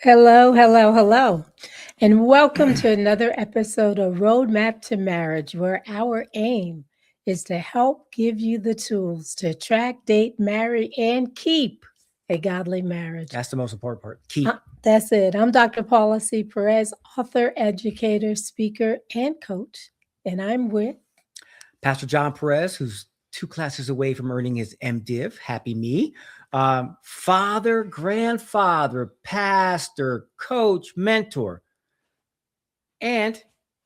Hello, hello, hello, and welcome to another episode of Roadmap to Marriage, where our aim is to help give you the tools to attract, date, marry, and keep a godly marriage. That's the most important part. Keep. That's it. I'm Dr. Paula C. Perez, author, educator, speaker, and coach, and I'm with. Pastor John Perez, who's 2 classes away from earning his MDiv. Happy me. Father, grandfather, pastor, coach, mentor, and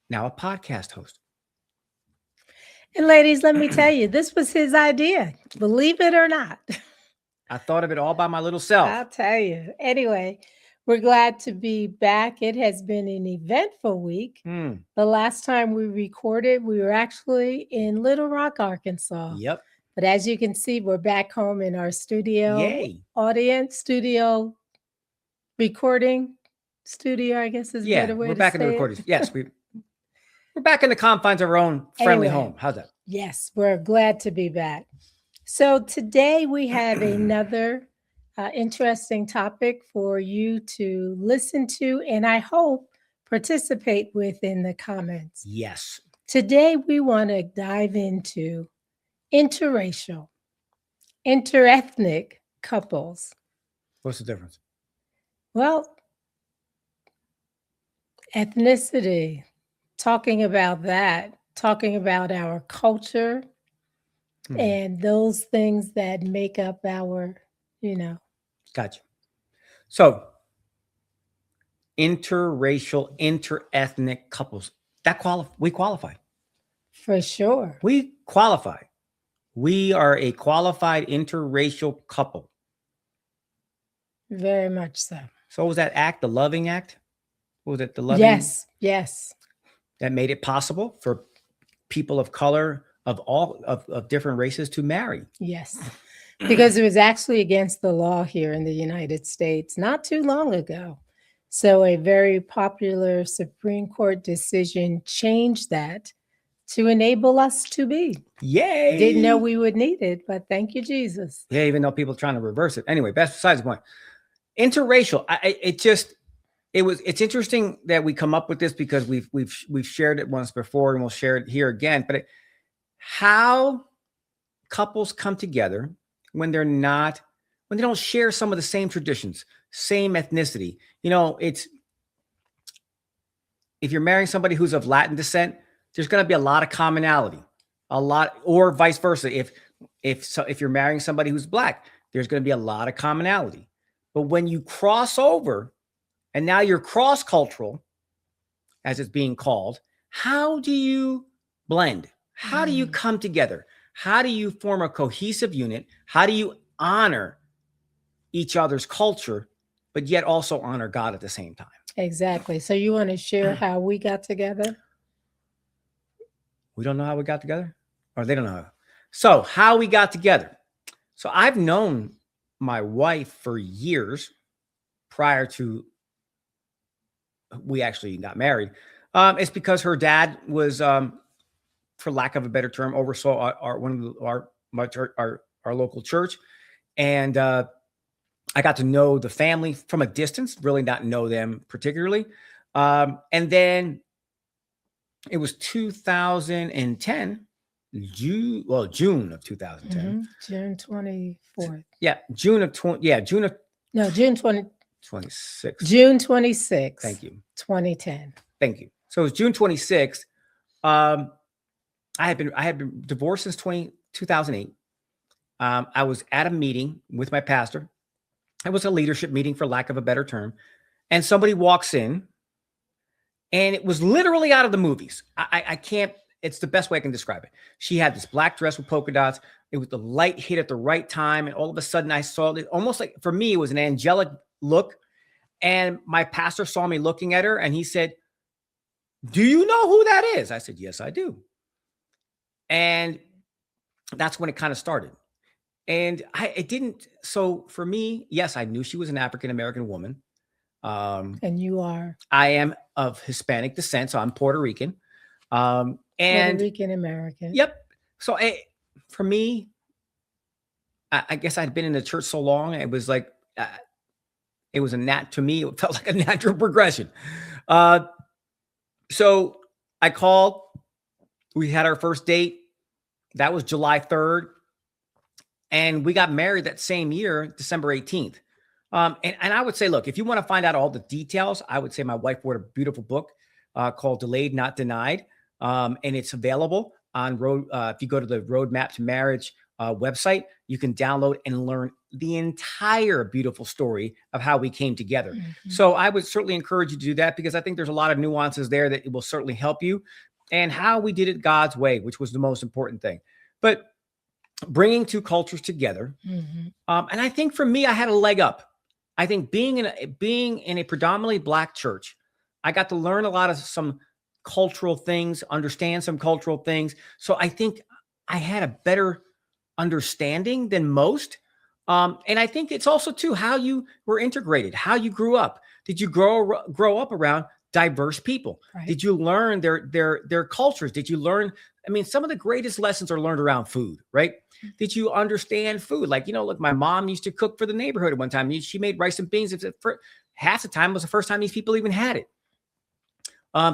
now a podcast host. And ladies, let me tell you, this was his idea, believe it or not. I thought of it all by my little self. I'll tell you. Anyway, we're glad to be back. It has been an eventful week. The last time we recorded, we were actually in Little Rock, Arkansas. Yep. But as you can see, we're back home in our studio studio recording studio, I guess is a better way to say it. We're back in the recording. Yes, we're back in the confines of our own friendly home. How's that? Yes, we're glad to be back. So today we have another interesting topic for you to listen to, and I hope participate with in the comments. Yes. Today we want to dive into interracial, interethnic couples. What's the difference? Well, ethnicity, talking about that, talking about our culture and those things that make up our, Gotcha. So, interracial, interethnic couples, we qualify. For sure. We qualify. We are a qualified interracial couple. Very much so. So was that act the loving act? Was it the loving? Yes. That made it possible for people of color of all of different races to marry. Yes. Because it was actually against the law here in the United States not too long ago. So a very popular Supreme Court decision changed that to enable us to be. Yay! Didn't know we would need it, but thank you, Jesus. Yeah, even though people are trying to reverse it. Anyway, that's besides the point. Interracial, it's interesting that we come up with this because we've shared it once before and we'll share it here again. But how couples come together when they don't share some of the same traditions, same ethnicity. It's if you're marrying somebody who's of Latin descent, there's going to be a lot of commonality, or vice versa. If you're marrying somebody who's Black, there's going to be a lot of commonality. But when you cross over and now you're cross-cultural, as it's being called, how do you blend? How do you come together? How do you form a cohesive unit? How do you honor each other's culture, but yet also honor God at the same time? Exactly. So you want to share how we got together? We don't know how we got together? Or they don't know how. So how we got together. So I've known my wife for years prior to we actually got married. It's because her dad was, for lack of a better term, oversaw our local church. And I got to know the family from a distance, really not know them particularly. And then it was 2010, June of 2010. June 24th. June 26th. June 26th. Thank you. 2010. Thank you. So it was June 26th. I had been divorced since 2008. I was at a meeting with my pastor. It was a leadership meeting, for lack of a better term. And somebody walks in, and it was literally out of the movies. I can't, it's the best way I can describe it. She had this black dress with polka dots. It was the light hit at the right time. And all of a sudden I saw it almost like, for me, it was an angelic look. And my pastor saw me looking at her and he said, "Do you know who that is?" I said, "Yes, I do." And that's when it kind of started. And so for me, yes, I knew she was an African-American woman. And you are? I am of Hispanic descent, so I'm Puerto Rican. And Puerto Rican American. Yep. So for me, I guess I'd been in the church so long, it was like, It was to me, it felt like a natural progression. So I called, we had our first date. That was July 3rd. And we got married that same year, December 18th. And I would say, look, if you want to find out all the details, I would say my wife wrote a beautiful book called Delayed, Not Denied. And it's available on if you go to the Roadmap to Marriage website, you can download and learn the entire beautiful story of how we came together. Mm-hmm. So I would certainly encourage you to do that, because I think there's a lot of nuances there that it will certainly help you, and how we did it God's way, which was the most important thing. But bringing two cultures together. Mm-hmm. And I think for me, I had a leg up. I think being in a predominantly Black church, I got to learn a lot of some cultural things, understand some cultural things. So I think I had a better understanding than most. And I think it's also too how you were integrated, how you grew up. Did you grow up around diverse people? Right. Did you learn their cultures? Did you learn? I mean, some of the greatest lessons are learned around food, right? Did you understand food? Like, look, my mom used to cook for the neighborhood at one time. She made rice and beans. For half the time, it was the first time these people even had it.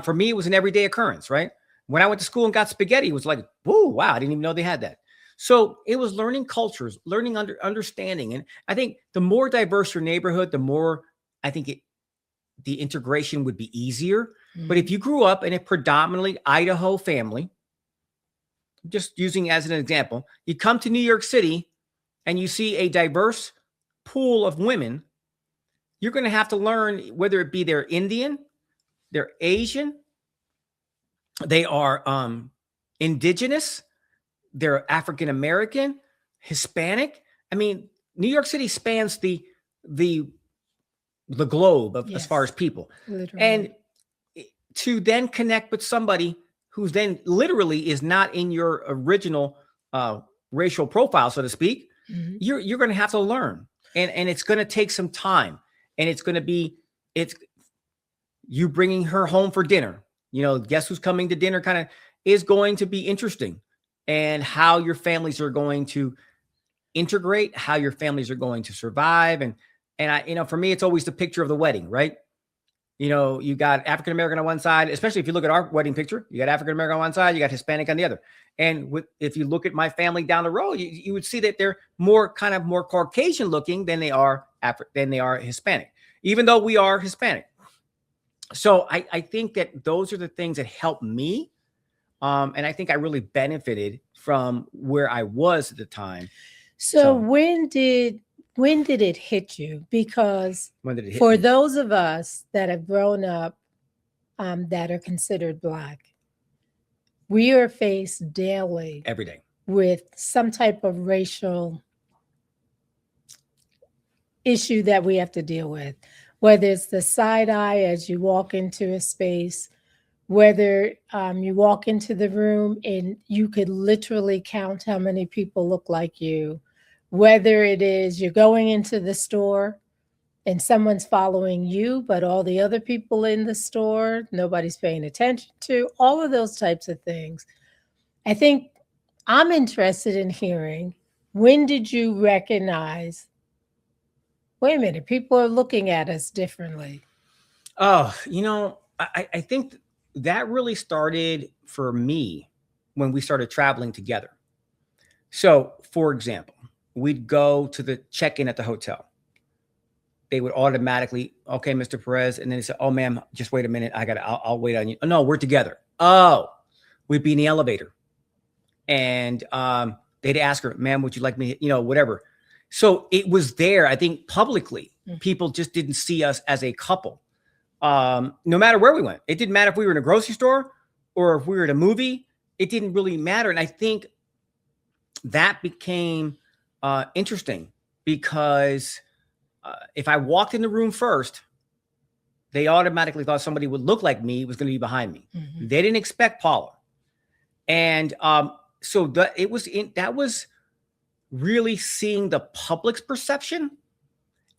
For me, it was an everyday occurrence, right? When I went to school and got spaghetti, it was like, whoa, wow, I didn't even know they had that. So it was learning cultures, learning understanding. And I think the more diverse your neighborhood, the more I think the integration would be easier. Mm-hmm. But if you grew up in a predominantly Idaho family, just using as an example, you come to New York City and you see a diverse pool of women, you're going to have to learn whether it be they're Indian, they're Asian, they are indigenous, they're African American, Hispanic. I mean, New York City spans the globe of, yes, as far as people. Literally. And to then connect with somebody who's then literally is not in your original racial profile, so to speak, mm-hmm, you're going to have to learn, and it's going to take some time, and it's you bringing her home for dinner. Guess who's coming to dinner kind of is going to be interesting, and how your families are going to integrate, how your families are going to survive. And I, for me, it's always the picture of the wedding, right? You got African-American on one side, especially if you look at our wedding picture, you got African-American on one side, you got Hispanic on the other. And if you look at my family down the road, you would see that they're more Caucasian looking than they are Hispanic, even though we are Hispanic. So I think that those are the things that helped me. And I think I really benefited from where I was at the time. So when did it hit you? Because for those of us that have grown up that are considered Black, we are faced daily, every day, with some type of racial issue that we have to deal with, whether it's the side eye as you walk into a space, whether you walk into the room and you could literally count how many people look like you, whether it is you're going into the store and someone's following you, but all the other people in the store, nobody's paying attention to, all of those types of things. I think I'm interested in hearing, when did you recognize, wait a minute, people are looking at us differently? Oh, I think that really started for me when we started traveling together. So, for example, we'd go to the check-in at the hotel. They would automatically, okay, Mr. Perez. And then they said, oh, ma'am, just wait a minute. I'll wait on you. Oh, no, we're together. Oh, we'd be in the elevator. And they'd ask her, ma'am, would you like me, whatever. So it was there. I think publicly, people just didn't see us as a couple. No matter where we went. It didn't matter if we were in a grocery store or if we were at a movie. It didn't really matter. And I think that became interesting because if I walked in the room first, they automatically thought somebody would look like me was going to be behind me. Mm-hmm. They didn't expect Paula. And so that was really seeing the public's perception.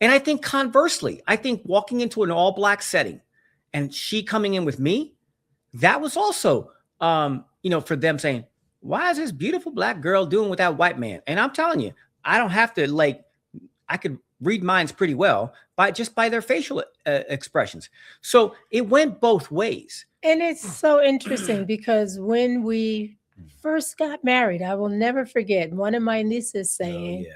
And I think conversely, I think walking into an all Black setting and she coming in with me, that was also, for them saying, why is this beautiful Black girl doing with that white man? And I'm telling you, I don't have to read minds pretty well by their facial expressions. So it went both ways. And it's so interesting because when we first got married, I will never forget one of my nieces saying,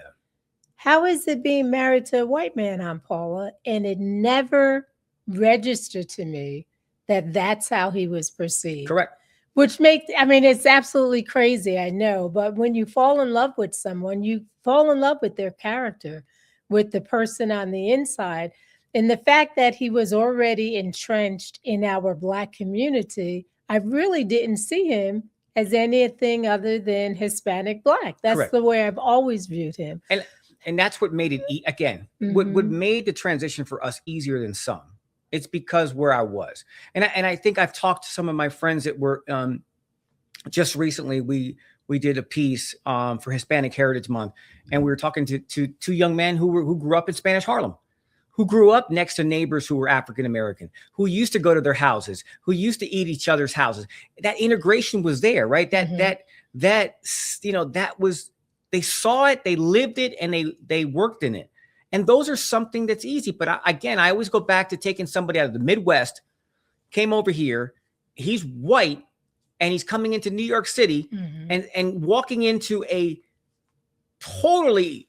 "How is it being married to a white man, Aunt Paula?" And it never registered to me that that's how he was perceived. Correct. Which makes, I mean, it's absolutely crazy, I know. But when you fall in love with someone, you fall in love with their character, with the person on the inside. And the fact that he was already entrenched in our Black community, I really didn't see him as anything other than Hispanic Black. That's Correct. the way I've always viewed him. And that's what made it, again, what made the transition for us easier than some. It's because where I was. And I think I've talked to some of my friends that were, just recently, we did a piece for Hispanic Heritage Month. And we were talking to two young men who grew up in Spanish Harlem, who grew up next to neighbors who were African-American, who used to go to their houses, who used to eat each other's houses. That integration was there, right? That was, they saw it, they lived it, and they worked in it. And those are something that's easy. But I always go back to taking somebody out of the Midwest, came over here, he's white, and he's coming into New York City and walking into a totally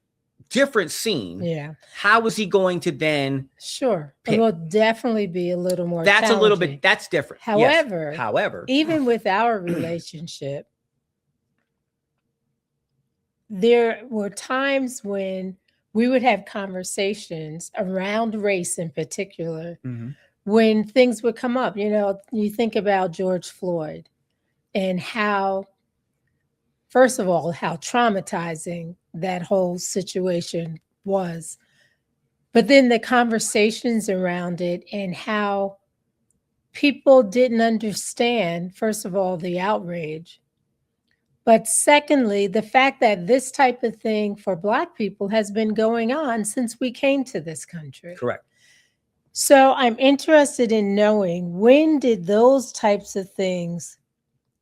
different scene. Yeah. How is he going to then? Sure. pick? It will definitely be a little more That's a little challenging. bit, that's different. Yes. However, even with our relationship, there were times when we would have conversations around race in particular, when things would come up. You know, you think about George Floyd and how, first of all, how traumatizing that whole situation was. But then the conversations around it and how people didn't understand, first of all, the outrage. But secondly, the fact that this type of thing for Black people has been going on since we came to this country. Correct. So I'm interested in knowing, when did those types of things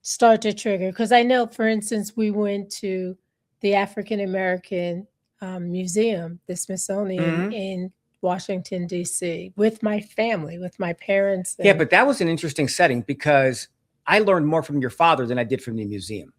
start to trigger? Because I know, for instance, we went to the African American Museum, the Smithsonian in Washington, D.C., with my family, with my parents. Yeah, but that was an interesting setting because I learned more from your father than I did from the museum,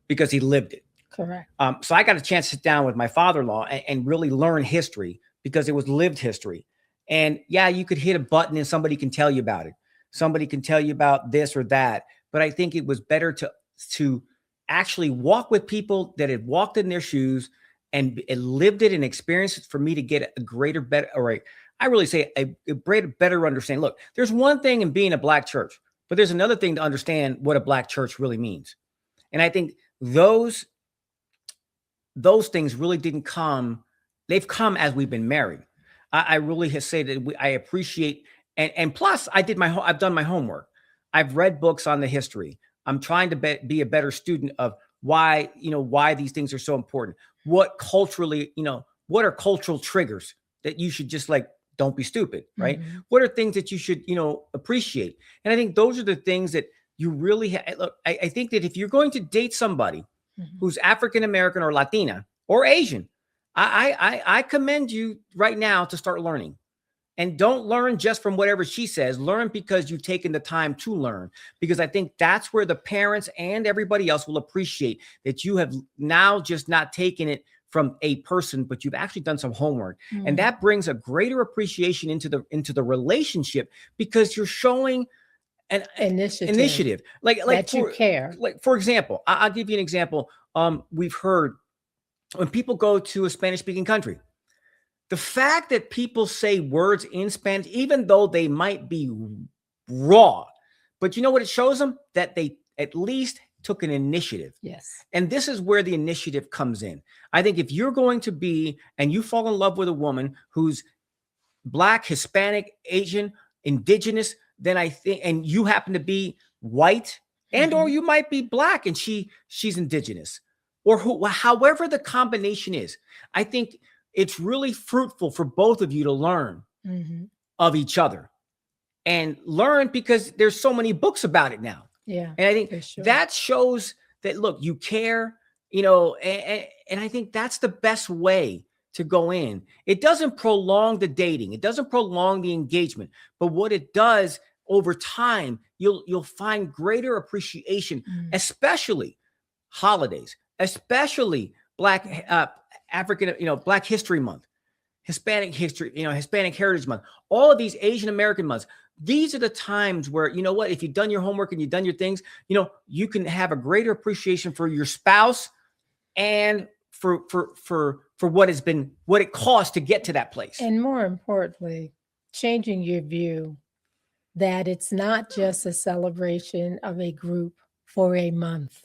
because he lived it. Correct. So I got a chance to sit down with my father-in-law and really learn history, because it was lived history. And yeah, you could hit a button and somebody can tell you about it. Somebody can tell you about this or that. But I think it was better to actually walk with people that had walked in their shoes and lived it and experienced it, for me to get a greater, better, all right, I really say a greater, better understanding. Look, there's one thing in being a Black church, but there's another thing to understand what a Black church really means. And I think those things really didn't come. They've come as we've been married. I really say that I appreciate, and plus I've done my homework. I've read books on the history. I'm trying to be a better student of why these things are so important. What culturally, what are cultural triggers that you should just don't be stupid, right? What are things that you should, appreciate? And I think those are the things that you really look. I think that if you're going to date somebody who's African-American or Latina or Asian, I commend you right now to start learning. And don't learn just from whatever she says. Learn because you've taken the time to learn. Because I think that's where the parents and everybody else will appreciate that you have now just not taken it from a person, but you've actually done some homework. And that brings a greater appreciation into the relationship, because you're showing an initiative. Like that you care. Like, for example, I'll give you an example. We've heard when people go to a Spanish-speaking country, the fact that people say words in Spanish, even though they might be raw, but you know what it shows them? That they at least took an initiative. Yes. And this is where the initiative comes in. I think if you're going to be, and you fall in love with a woman who's Black, Hispanic, Asian, Indigenous, then I think, and you happen to be white, and or you might be Black and she's Indigenous, or however the combination is, I think it's really fruitful for both of you to learn of each other and learn, because there's so many books about it now. Yeah. And I think that shows that, look, you care, and I think that's the best way to go in. It doesn't prolong the dating. It doesn't prolong the engagement. But what it does over time, you'll find greater appreciation, especially holidays, especially Black African, Black History Month, Hispanic History, Hispanic Heritage Month, all of these Asian American months. These are the times where, you know what, if you've done your homework and you've done your things, you can have a greater appreciation for your spouse and for what it costs to get to that place. And more importantly, changing your view that it's not just a celebration of a group for a month,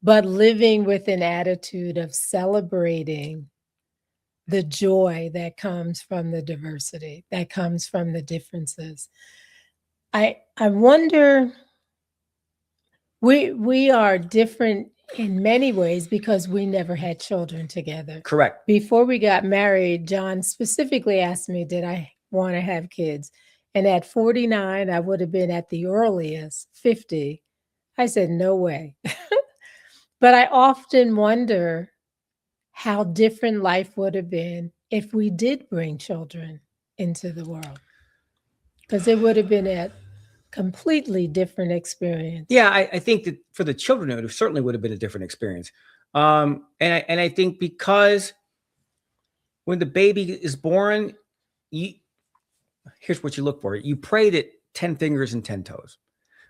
but living with an attitude of celebrating the joy that comes from the diversity, that comes from the differences. I wonder, we are different in many ways because we never had children together. Correct. Before we got married, John specifically asked me, did I want to have kids? And at 49, I would have been at the earliest 50. I said, no way. But I often wonder how different life would have been if we did bring children into the world, because it would have been a completely different experience. Yeah, I think that for the children, it certainly would have been a different experience. And I think because when the baby is born, here's what you look for. You pray that 10 fingers and 10 toes,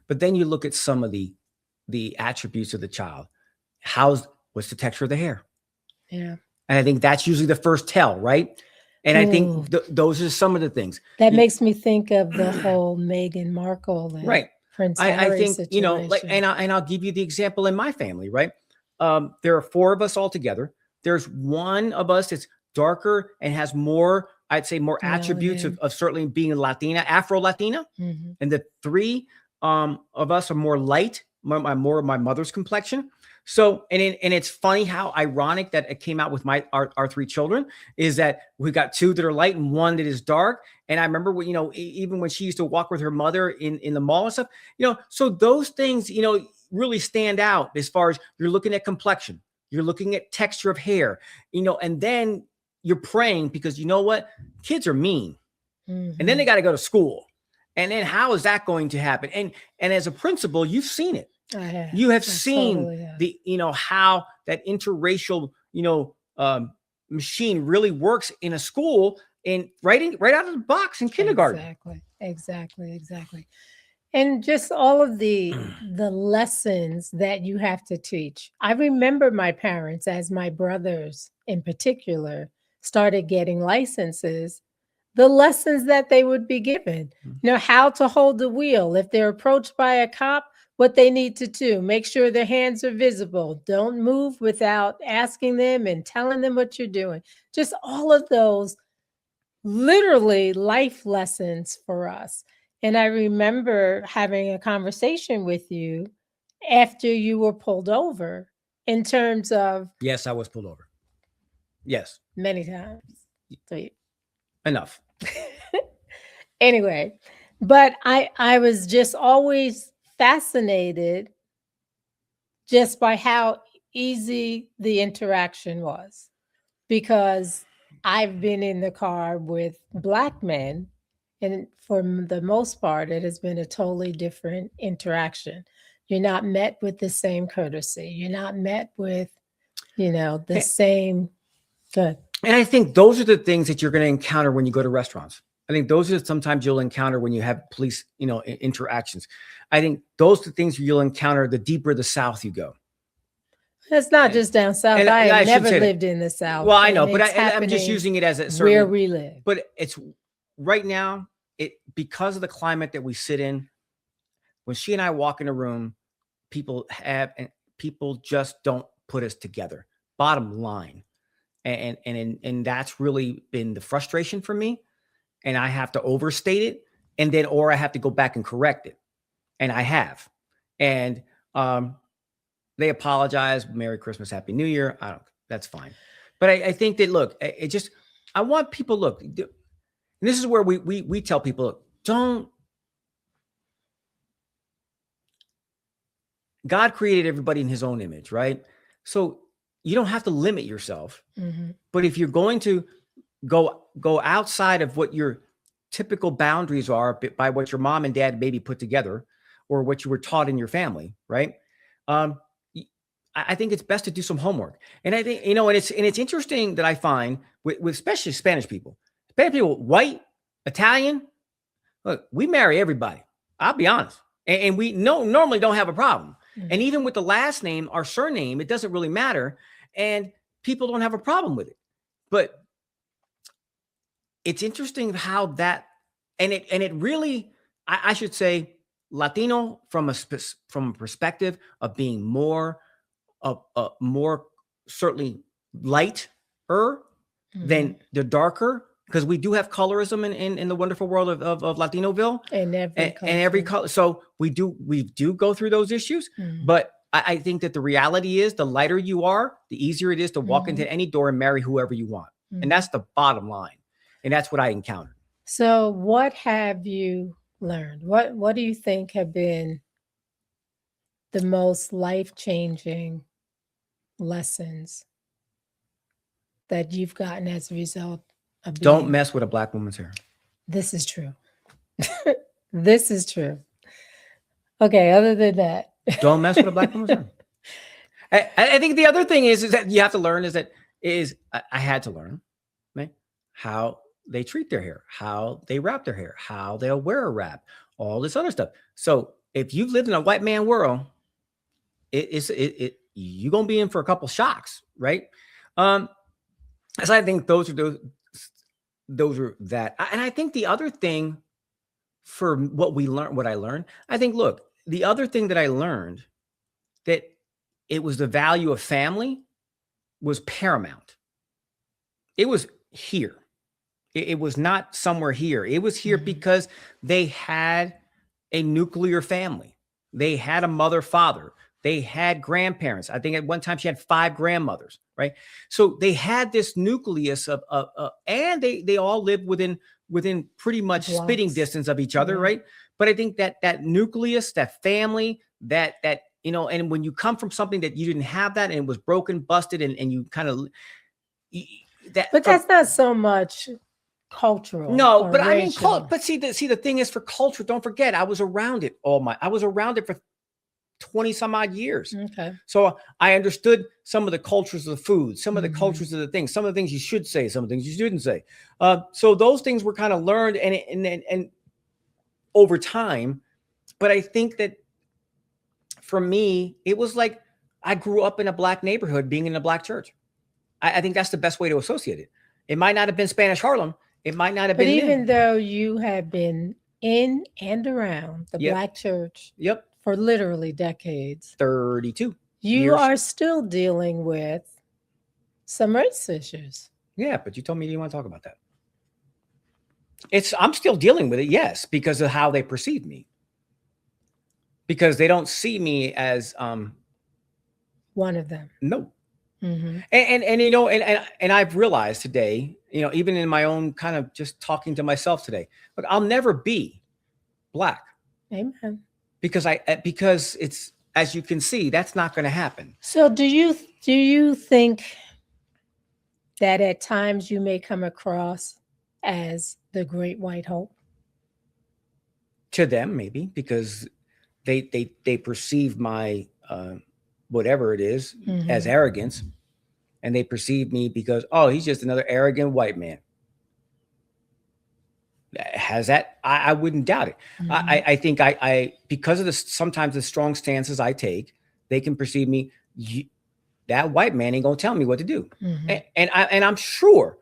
but then you look at some of the attributes of the child. What's the texture of the hair? Yeah. And I think that's usually the first tell, right? And I think those are some of the things. That makes me think of the whole Meghan Markle and Prince Harry I think, situation. and I'll give you the example in my family, right? There are 4 of us all together. There's one of us that's darker and has more, I'd say, more attributes of certainly being Latina, Afro-Latina. Mm-hmm. And the 3 of us are more light, more of my mother's complexion. So, and it's funny how ironic that it came out with our 3 children is that we got 2 that are light and 1 that is dark. And I remember when, even when she used to walk with her mother in the mall and stuff, so those things, really stand out as far as you're looking at complexion, you're looking at texture of hair, and then you're praying because you know what? Kids are mean. Mm-hmm. And then they got to go to school. And then how is that going to happen? And as a principal, you've seen it. You have seen totally how that interracial, machine really works in a school and right out of the box in kindergarten. Exactly. And just all of the lessons that you have to teach. I remember my parents, as my brothers in particular started getting licenses, the lessons that they would be given, how to hold the wheel. If they're approached by a cop, what they need to do, make sure their hands are visible. Don't move without asking them and telling them what you're doing. Just all of those literally life lessons for us. And I remember having a conversation with you after you were pulled over in terms of... Yes, I was pulled over. Yes. Many times. Enough. Anyway, but I was just always fascinated just by how easy the interaction was, because I've been in the car with Black men, and for the most part, it has been a totally different interaction. You're not met with the same courtesy. You're not met with, the same good. And I think those are the things that you're going to encounter when you go to restaurants. I think those are sometimes you'll encounter when you have police, interactions. I think those are the things you'll encounter the deeper the South you go. It's not just down South. I never lived in the South. Well, I know, but I'm just using it as a where we live. But it's right now, because of the climate that we sit in, when she and I walk in a room, people just don't put us together. Bottom line. And that's really been the frustration for me. And I have to overstate it, or I have to go back and correct it. And I have. And they apologize. Merry Christmas, Happy New Year. That's fine. But I think that, look, I want people, look, and this is where we tell people, look, God created everybody in his own image, right? So you don't have to limit yourself. Mm-hmm. But if you're going to go outside of what your typical boundaries are by what your mom and dad maybe put together or what you were taught in your family, right? Um, I think it's best to do some homework. And I think, and it's interesting that I find with especially Spanish people, white, Italian, look, we marry everybody. I'll be honest. And we normally don't have a problem. Mm-hmm. And even with the last name, our surname, it doesn't really matter. And people don't have a problem with it. But it's interesting how that, and it really, I should say, Latino from a perspective of being more certainly lighter than the darker, because we do have colorism in the wonderful world of Latinoville and every color. So we do go through those issues, but I think that the reality is the lighter you are, the easier it is to walk into any door and marry whoever you want. And that's the bottom line. And that's what I encountered. So what have you learned? What do you think have been the most life-changing lessons that you've gotten as a result of being? Don't mess with a Black woman's hair. This is true. This is true. Okay, other than that. Don't mess with a Black woman's hair. I think the other thing is that you have to learn I had to learn, right, how they treat their hair, how they wrap their hair, how they'll wear a wrap, all this other stuff. So if you've lived in a white man world, you're gonna be in for a couple shocks, right? So I think those are that. And I think the other thing for what I learned, I think, look, the other thing that I learned, that it was the value of family was paramount. It was here. It was not somewhere here. It was here because they had a nuclear family. They had a mother, father. They had grandparents. I think at one time she had 5 grandmothers, right? So they had this nucleus of and they all lived within pretty much spitting distance of each other, right? But I think that nucleus, that family, that and when you come from something that you didn't have that and it was broken, busted, and you kind of But that's not so much cultural. No, but racial. I mean, but see, the thing is, for culture, don't forget, I was around it for 20 some odd years. Okay. So I understood some of the cultures of the food, some of the cultures of the things, some of the things you should say, some of the things you shouldn't say. So those things were kind of learned and over time. But I think that for me, it was like I grew up in a Black neighborhood, being in a Black church. I think that's the best way to associate it. It might not have been Spanish Harlem. It might not have been. But even though you have been in and around the Black church for literally decades, 32 you years. are still dealing with some race issues. Yeah, but you told me you didn't want to talk about that. I'm still dealing with it, yes, because of how they perceive me. Because they don't see me as one of them. No. And I've realized today, even in my own kind of just talking to myself today, look, I'll never be Black. Amen. Because it's, as you can see, that's not going to happen. So do you think that at times you may come across as the great white hope? To them, maybe, because they perceive my whatever it is as arrogance, and they perceive me because, oh, he's just another arrogant white man. Has that? I wouldn't doubt it. I think I because of sometimes the strong stances I take, they can perceive me. That white man ain't gonna tell me what to do, and I'm sure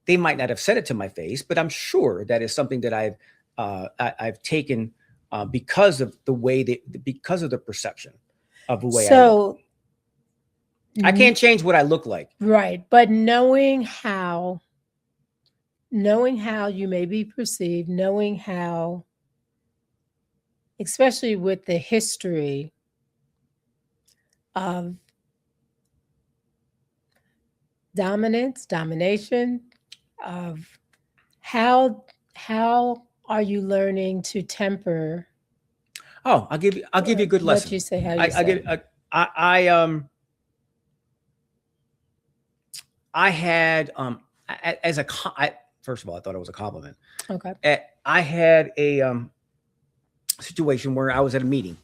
they might not have said it to my face, but I'm sure that is something that I've taken because of the way because of the perception of the way I look. I can't change what I look like. Right. But knowing how you may be perceived, knowing how, especially with the history of domination, of how are you learning to temper? Oh, I'll give you a good lesson. What you say? How you I I had as a first of all, I thought it was a compliment. Okay. I had a situation where I was at a meeting,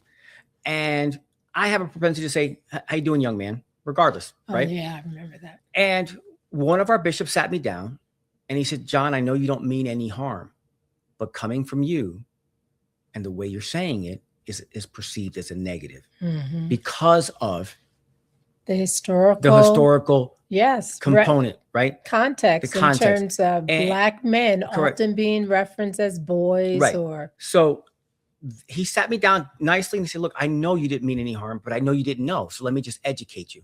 and I have a propensity to say, "How you doing, young man?" Regardless, Oh, right? yeah, I remember that. And one of our bishops sat me down, and he said, "John, I know you don't mean any harm, but coming from you, and the way you're saying it is perceived as a negative Mhm. because of The the historical, historical yes, component, right? The context in context. terms of And Black men correct, often being referenced as boys right. or, So he sat me down nicely and he said, "Look, I know you didn't mean any harm, but I know you didn't know. So let me just educate you."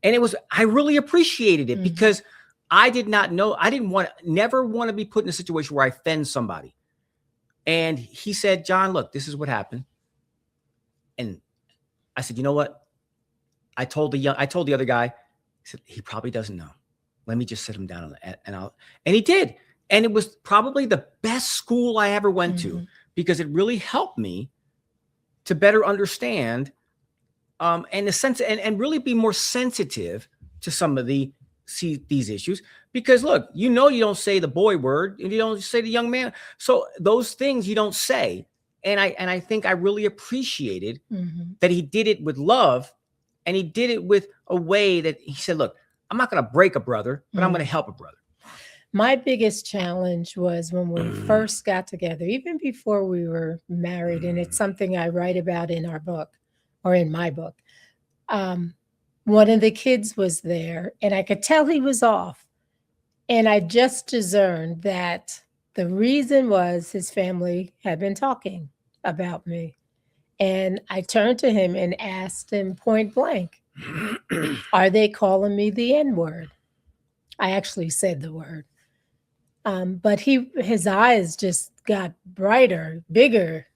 And I really appreciated it Mhm. because I did not know, I didn't never want to be put in a situation where I offend somebody. And he said, "John, look, this is what happened." And I said, "You know what? I told the other guy," I said, "He probably doesn't know. Let me just sit him down and he did. And it was probably the best school I ever went to Mhm. because it really helped me to better understand and the sense and really be more sensitive to some of these issues. Because look, you don't say the boy word and you don't say the young man. So those things you don't say. And I think I really appreciated Mhm. that he did it with love, and he did it with a way that he said, "Look, I'm not going to break a brother, but I'm going to Mhm. help a brother." My biggest challenge was when we first got together, even before we were married, and it's something I write about in our book or in my book. Um, One of the kids was there, and I could tell he was off. And I just discerned that the reason was his family had been talking about me. And I turned to him and asked him point blank, "Are they calling me the N word?" I actually said the word. But his eyes just got brighter, bigger.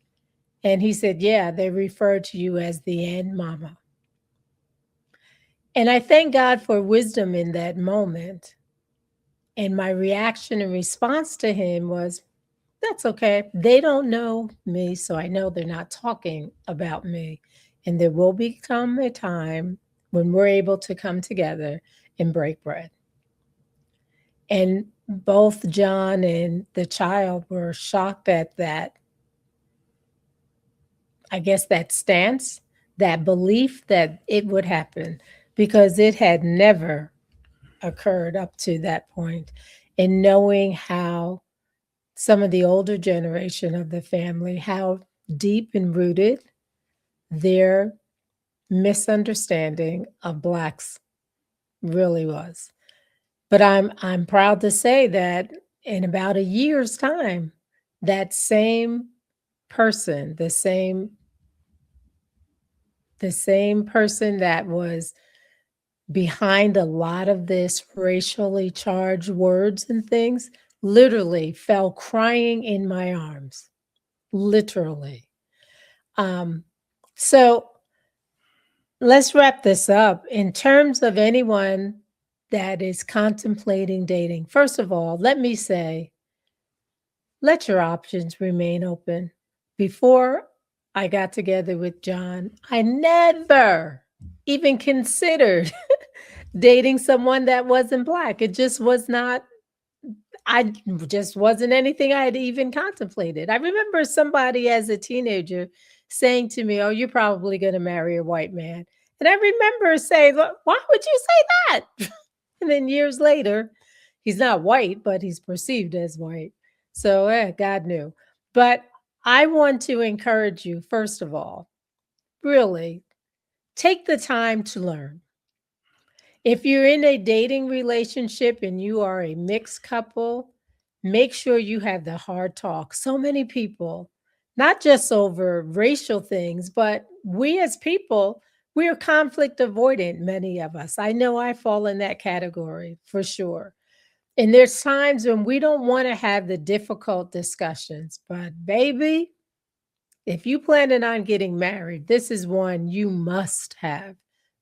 And he said, "Yeah, they refer to you as the N mama." And I thank God for wisdom in that moment. And my reaction and response to him was, "That's okay. They don't know me, so I know they're not talking about me. And there will become a time when we're able to come together and break bread." And both John and the child were shocked at that, I guess, that stance, that belief that it would happen, because it had never occurred up to that point. And knowing how some of the older generation of the family, how deep and rooted their misunderstanding of Blacks really was. But I'm proud to say that in about a year's time, that same person, the same person that was behind a lot of this racially charged words and things, literally fell crying in my arms, literally. Um, so let's wrap this up. In terms of anyone that is contemplating dating, first of all, let me say, let your options remain open. Before I got together with John, I never even considered dating someone that wasn't Black. It just was not, I just wasn't anything I had even contemplated. I remember somebody as a teenager saying to me, "Oh, you're probably going to marry a white man." And I remember saying, "Why would you say that?" And then years later, he's not white, but he's perceived as white. So God knew. But I want to encourage you, first of all, really take the time to learn. If you're in a dating relationship and you are a mixed couple, make sure you have the hard talk. So many people, not just over racial things, but we as people, we're conflict avoidant, many of us. I know I fall in that category for sure. And there's times when we don't want to have the difficult discussions, but baby, if you planning on getting married, this is one you must have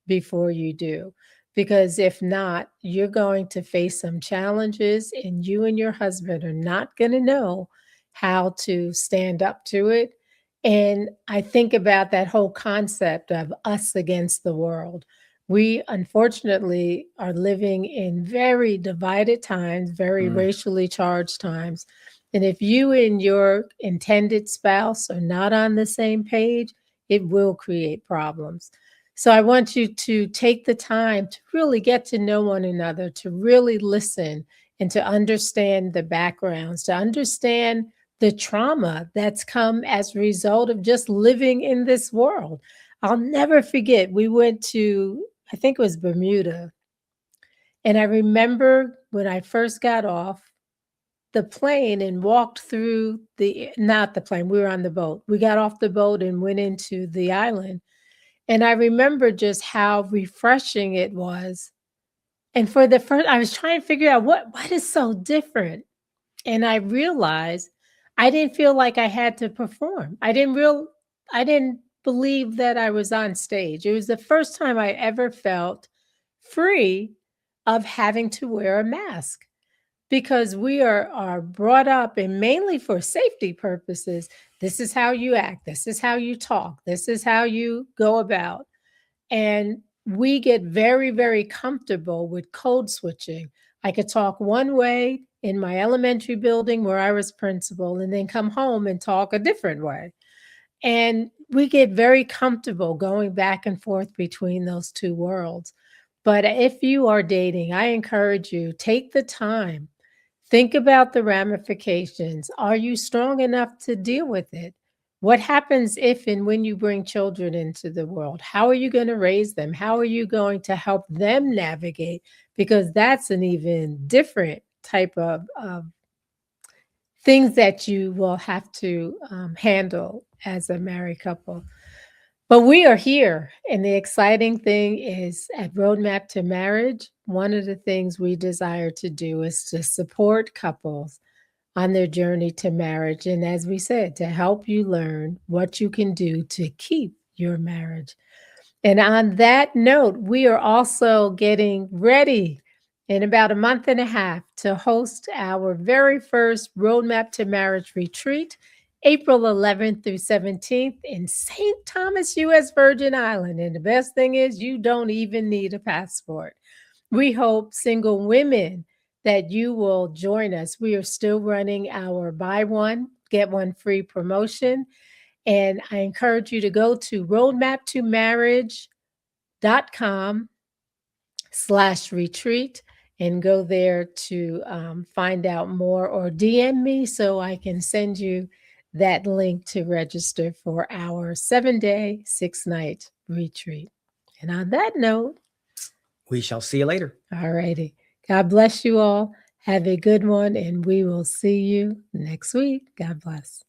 before you do. Because if not, you're going to face some challenges, and you and your husband are not going to know how to stand up to it. And I think about that whole concept of us against the world. We unfortunately are living in very divided times, very Mm. racially charged times. And if you and your intended spouse are not on the same page, it will create problems. So I want you to take the time to really get to know one another, to really listen and to understand the backgrounds, to understand the trauma that's come as a result of just living in this world. I'll never forget, we went to, I think it was Bermuda. And I remember when I first got off the plane and walked through not the plane, we were on the boat. We got off the boat and went into the island. And I remember just how refreshing it was. And for the first, I was trying to figure out what is so different. And I realized I didn't feel like I had to perform. I didn't believe that I was on stage. It was the first time I ever felt free of having to wear a mask because we are brought up and mainly for safety purposes. This is how you act. This is how you talk. This is how you go about. And we get very, very comfortable with code switching. I could talk one way in my elementary building where I was principal and then come home and talk a different way. And we get very comfortable going back and forth between those two worlds. But if you are dating, I encourage you, take the time, think about the ramifications. Are you strong enough to deal with it? What happens if and when you bring children into the world? How are you going to raise them? How are you going to help them navigate? Because that's an even different type of things that you will have to handle as a married couple. But we are here. And the exciting thing is at Roadmap to Marriage, one of the things we desire to do is to support couples on their journey to marriage. And as we said, to help you learn what you can do to keep your marriage. And on that note, we are also getting ready in about a month and a half to host our very first Roadmap to Marriage retreat, April 11th through 17th in St. Thomas, U.S. Virgin Island. And the best thing is, you don't even need a passport. We hope single women that you will join us. We are still running our buy one, get one free promotion. And I encourage you to go to roadmaptomarriage.com/retreat and go there to find out more, or DM me so I can send you that link to register for our 7-day, 6-night retreat. And on that note, We shall see you later. all righty. God bless you all. Have a good one, and we will see you next week. God bless.